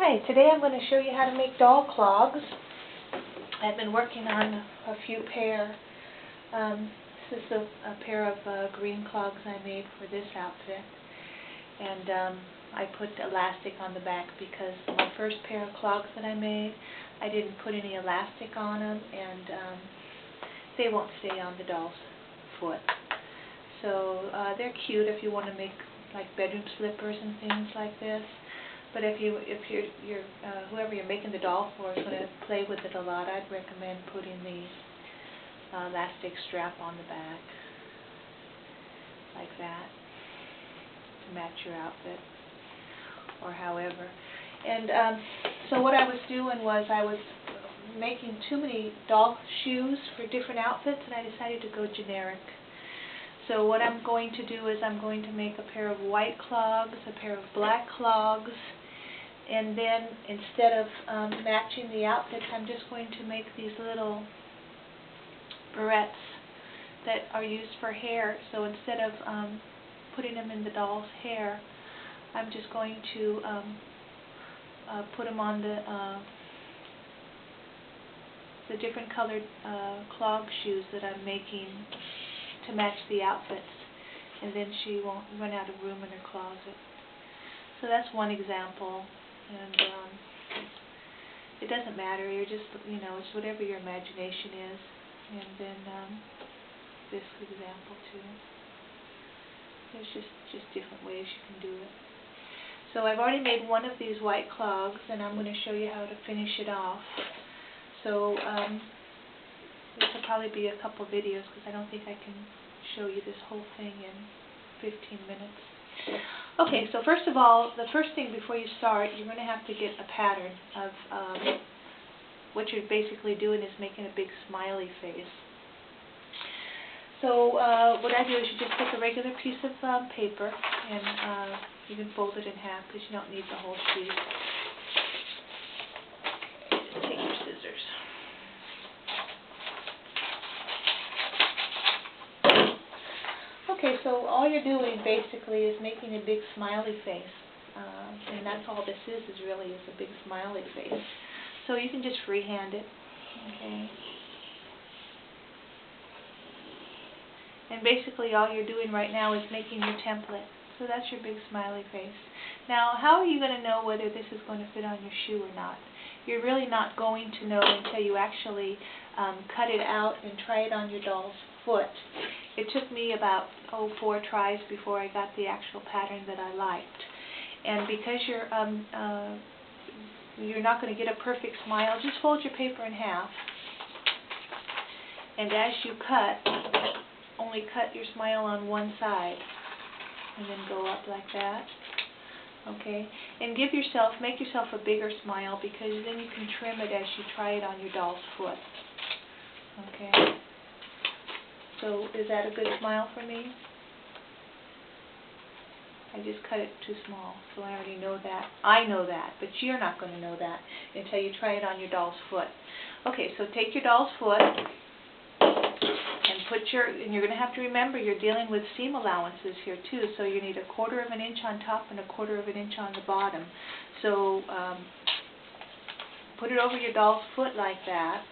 Hi, today I'm going to show you how to make doll clogs. I've been working on a few pair. This is a pair of green clogs I made for this outfit. And I put elastic on the back because my first pair of clogs that I made, I didn't put any elastic on them, and they won't stay on the doll's foot. So they're cute if you want to make like bedroom slippers and things like this. But if whoever you're making the doll for is going to play with it a lot, I'd recommend putting the elastic strap on the back, like that, to match your outfit, or however. And so what I was doing was I was making too many doll shoes for different outfits, and I decided to go generic. So what I'm going to do is I'm going to make a pair of white clogs, a pair of black clogs, and then instead of matching the outfits, I'm just going to make these little barrettes that are used for hair. So instead of putting them in the doll's hair, I'm just going to put them on the different colored clog shoes that I'm making to match the outfits, and then she won't run out of room in her closet. So that's one example, and it doesn't matter. You're just, it's whatever your imagination is. And then this example too. There's just different ways you can do it. So I've already made one of these white clogs, and I'm going to show you how to finish it off. So this will probably be a couple videos because I don't think I can show you this whole thing in 15 minutes. Okay, so first of all, the first thing before you start, you're going to have to get a pattern of what you're basically doing is making a big smiley face. So what I do is you just take a regular piece of paper, and you can fold it in half because you don't need the whole sheet. Okay, just take your scissors. Okay, so all you're doing basically is making a big smiley face, and that's all this is really a big smiley face. So you can just freehand it, okay? And basically all you're doing right now is making your template. So that's your big smiley face. Now, how are you going to know whether this is going to fit on your shoe or not? You're really not going to know until you actually cut it out and try it on your doll's foot. It took me about 4 tries before I got the actual pattern that I liked. And because you're not going to get a perfect smile, just fold your paper in half. And as you cut, only cut your smile on one side, and then go up like that. Okay, and make yourself a bigger smile, because then you can trim it as you try it on your doll's foot. Okay, so is that a good smile for me? I just cut it too small, so I already know that. I know that, but you're not going to know that until you try it on your doll's foot. Okay, so take your doll's foot, and you're going to have to remember you're dealing with seam allowances here too, so you need 1/4 of an inch on top and 1/4 of an inch on the bottom. So put it over your doll's foot like that,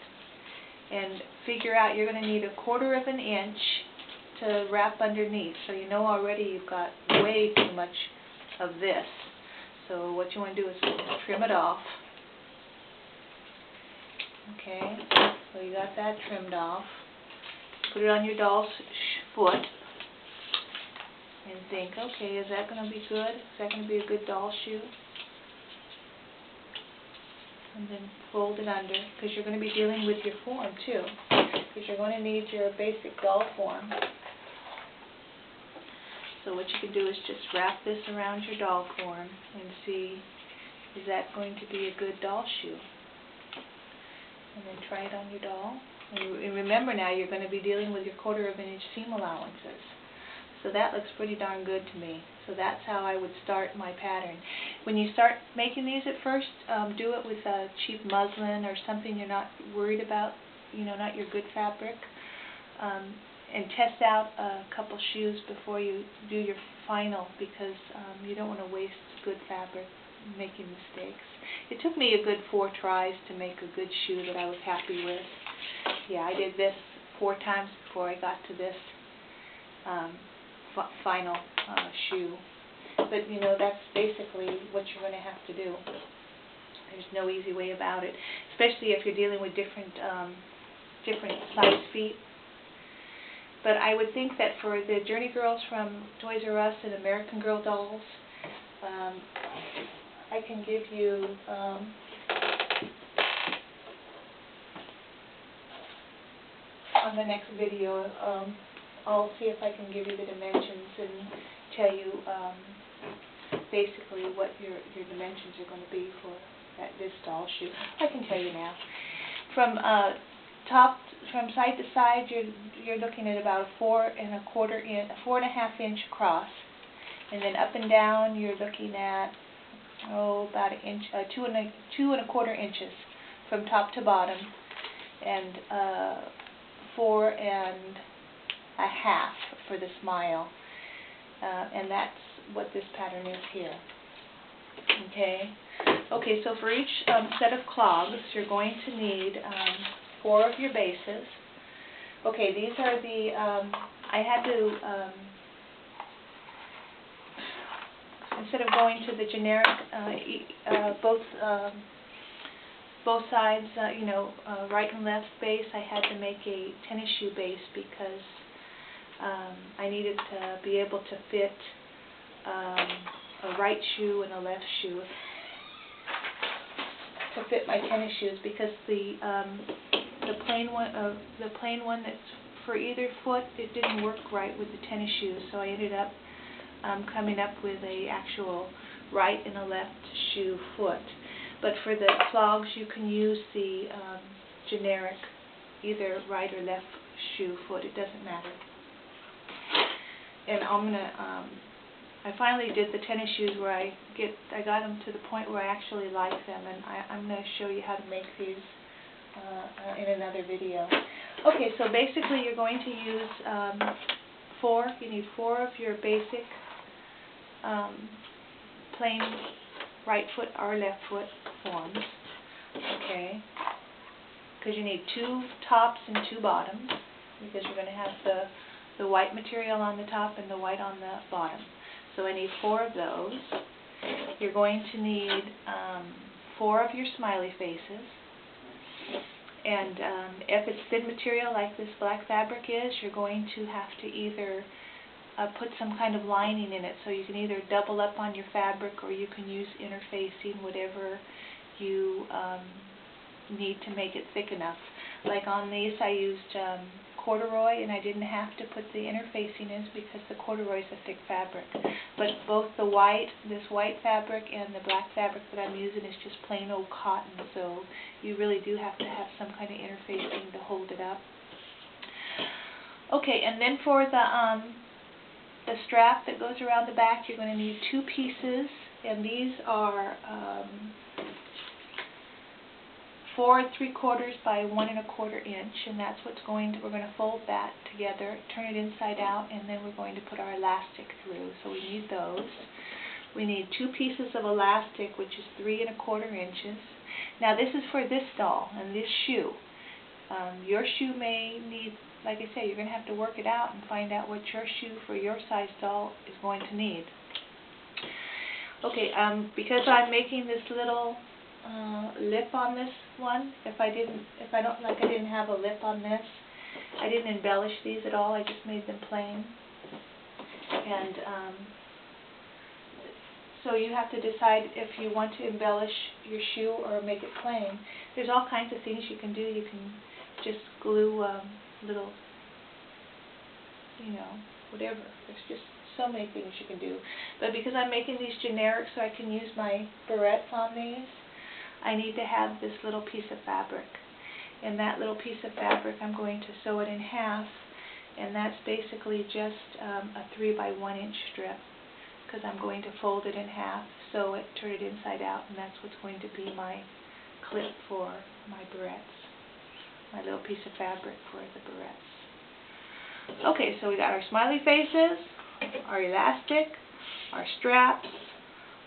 and figure out you're going to need 1/4 of an inch to wrap underneath. So you know already you've got way too much of this. So what you want to do is trim it off. Okay, so you got that trimmed off. Put it on your doll's foot and think, okay, is that going to be good? Is that going to be a good doll shoe? And then fold it under, because you're going to be dealing with your form too, because you're going to need your basic doll form. So what you can do is just wrap this around your doll form and see, is that going to be a good doll shoe? And then try it on your doll. And remember now, you're going to be dealing with your 1/4 of an inch seam allowances. So that looks pretty darn good to me. So that's how I would start my pattern. When you start making these at first, do it with a cheap muslin or something you're not worried about, not your good fabric. And test out a couple shoes before you do your final, because you don't want to waste good fabric. making mistakes. It took me a good 4 tries to make a good shoe that I was happy with. Yeah, I did this 4 times before I got to this final shoe. But you know, that's basically what you're going to have to do. There's no easy way about it, especially if you're dealing with different size feet. But I would think that for the Journey Girls from Toys R Us and American Girl dolls, I can give you on the next video, I'll see if I can give you the dimensions and tell you basically what your dimensions are going to be for this doll shoe. I can tell you now. From side to side, you're looking at about a 4.25 inch across, and then up and down you're looking at about an inch, 2.25 inches from top to bottom, and 4.5 for the smile, and that's what this pattern is here. Okay, so for each set of clogs, you're going to need 4 of your bases. Okay, these are the, I had to, instead of going to the generic, both sides, right and left base, I had to make a tennis shoe base because I needed to be able to fit a right shoe and a left shoe to fit my tennis shoes, because the plain one that's for either foot, it didn't work right with the tennis shoes, so I ended up coming up with a actual right and a left shoe foot. But for the clogs, you can use the generic either right or left shoe foot. It doesn't matter. And I'm gonna I finally did the tennis shoes where I got them to the point where I actually like them, and I'm going to show you how to make these in another video. Okay, so basically you're going to use 4. You need 4 of your basic plain right foot or left foot forms. Okay, because you need 2 tops and 2 bottoms, because you're going to have the white material on the top and the white on the bottom. So I need 4 of those. You're going to need 4 of your smiley faces. And if it's thin material like this black fabric is, you're going to have to either put some kind of lining in it. So you can either double up on your fabric, or you can use interfacing, whatever you need to make it thick enough. Like on these, I used corduroy, and I didn't have to put the interfacing in because the corduroy is a thick fabric. But both this white fabric and the black fabric that I'm using is just plain old cotton, so you really do have to have some kind of interfacing to hold it up. Okay, and then for the strap that goes around the back, you're going to need 2 pieces, and these are 4 3/4 by 1 1/4 inch, and that's we're going to fold that together, turn it inside out, and then we're going to put our elastic through. So we need those. We need 2 pieces of elastic, which is 3 1/4 inches. Now this is for this doll and this shoe. Your shoe may need, like I say, you're going to have to work it out and find out what your shoe for your size doll is going to need. Okay, because I'm making this little lip on this one, I didn't have a lip on this, I didn't embellish these at all, I just made them plain. And so you have to decide if you want to embellish your shoe or make it plain. There's all kinds of things you can do. You can just glue little, whatever. There's just so many things you can do. But because I'm making these generic so I can use my barrettes on these, I need to have this little piece of fabric. And that little piece of fabric, I'm going to sew it in half, and that's basically just a 3 by 1 inch strip, because I'm going to fold it in half, sew it, turn it inside out, and that's what's going to be my clip for my barrettes, my little piece of fabric for the barrettes. Okay, so we got our smiley faces, our elastic, our straps,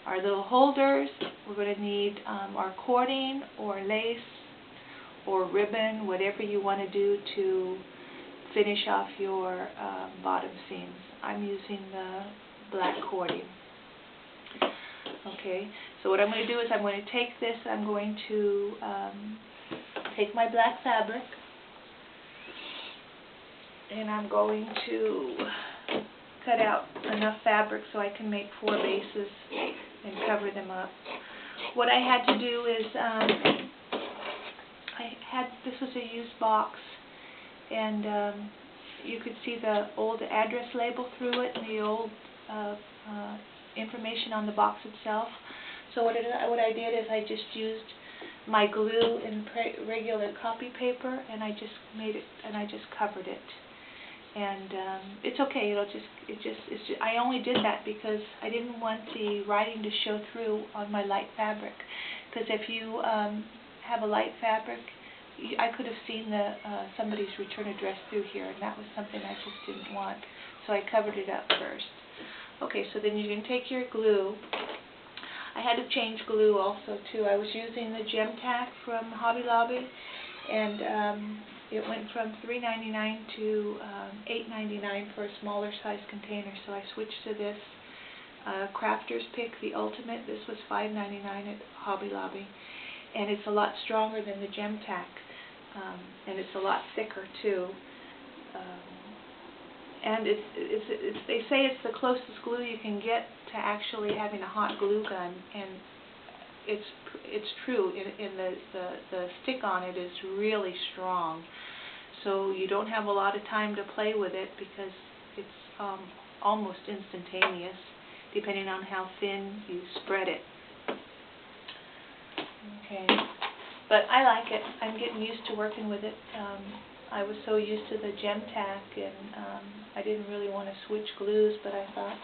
our little holders. We're going to need our cording or lace or ribbon, whatever you want to do to finish off your bottom seams. I'm using the black cording. Okay, so what I'm going to do is I'm going to take this, I'm going to take my black fabric, and I'm going to cut out enough fabric so I can make 4 bases and cover them up. What I had to do is, this was a used box, and you could see the old address label through it and the old information on the box itself. So what I did is I just used my glue and regular copy paper, and I just made it, and I just covered it. And it's okay. I only did that because I didn't want the writing to show through on my light fabric. Because if you have a light fabric, I could have seen somebody's return address through here, and that was something I just didn't want. So I covered it up first. Okay, so then you can take your glue. I had to change glue also too. I was using the Gem Tack from Hobby Lobby, and it went from $3.99 to $8.99 for a smaller size container. So I switched to this Crafter's Pick, the Ultimate. This was $5.99 at Hobby Lobby, and it's a lot stronger than the Gem Tack, and it's a lot thicker too. And they say it's the closest glue you can get to actually having a hot glue gun, and it's true. The stick on it is really strong, so you don't have a lot of time to play with it because it's almost instantaneous, depending on how thin you spread it. Okay, but I like it. I'm getting used to working with it. I was so used to the Gem Tack, and I didn't really want to switch glues, but I thought,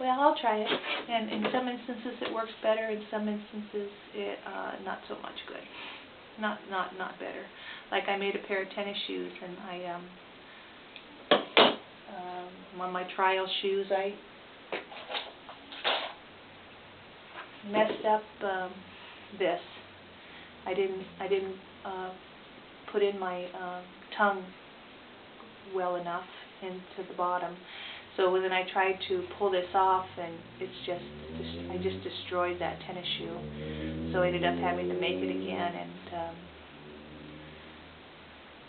well, I'll try it. And in some instances it works better, in some instances it not so much good. Not better. Like I made a pair of tennis shoes, and I on my trial shoes I messed up this. I didn't put in my tongue well enough into the bottom. So then I tried to pull this off, and I just destroyed that tennis shoe. So I ended up having to make it again, and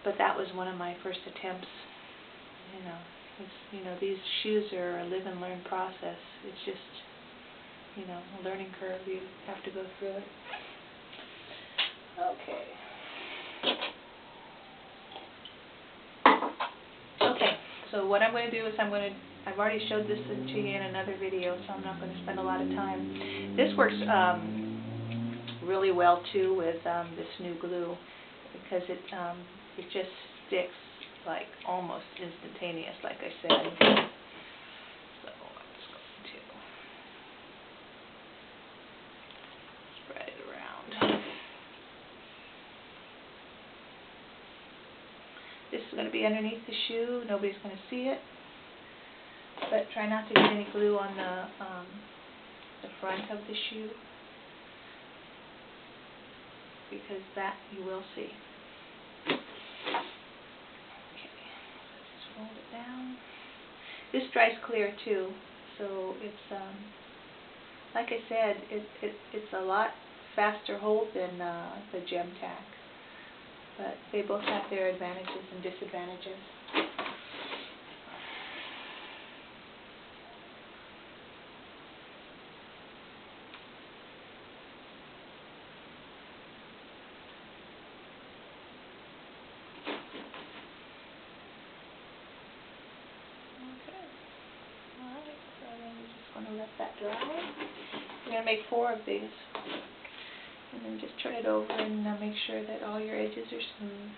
but that was one of my first attempts. These shoes are a live and learn process. It's just, a learning curve. You have to go through it. Okay. So what I'm going to do is I've already showed this to you in another video, so I'm not going to spend a lot of time. This works really well too with this new glue, because it just sticks like almost instantaneous, like I said. So I'm just going to spread it around. This is going to be underneath the shoe. Nobody's going to see it. But try not to get any glue on the front of the shoe, because that you will see. Okay, just fold it down. This dries clear too, so it's like I said, it's a lot faster hold than the Gem Tack. But they both have their advantages and disadvantages. Okay. Alright, so then we're just going to let that dry. We're going to make 4 of these. And then just turn it over and make sure that all your edges are smooth.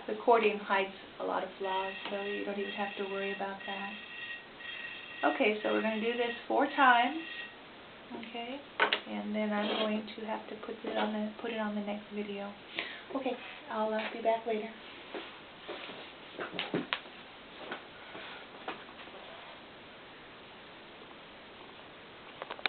The cording hides a lot of flaws, so you don't even have to worry about that. Okay, so we're going to do this 4 times. Okay, and then I'm going to have to put it on the next video. Okay, I'll be back later.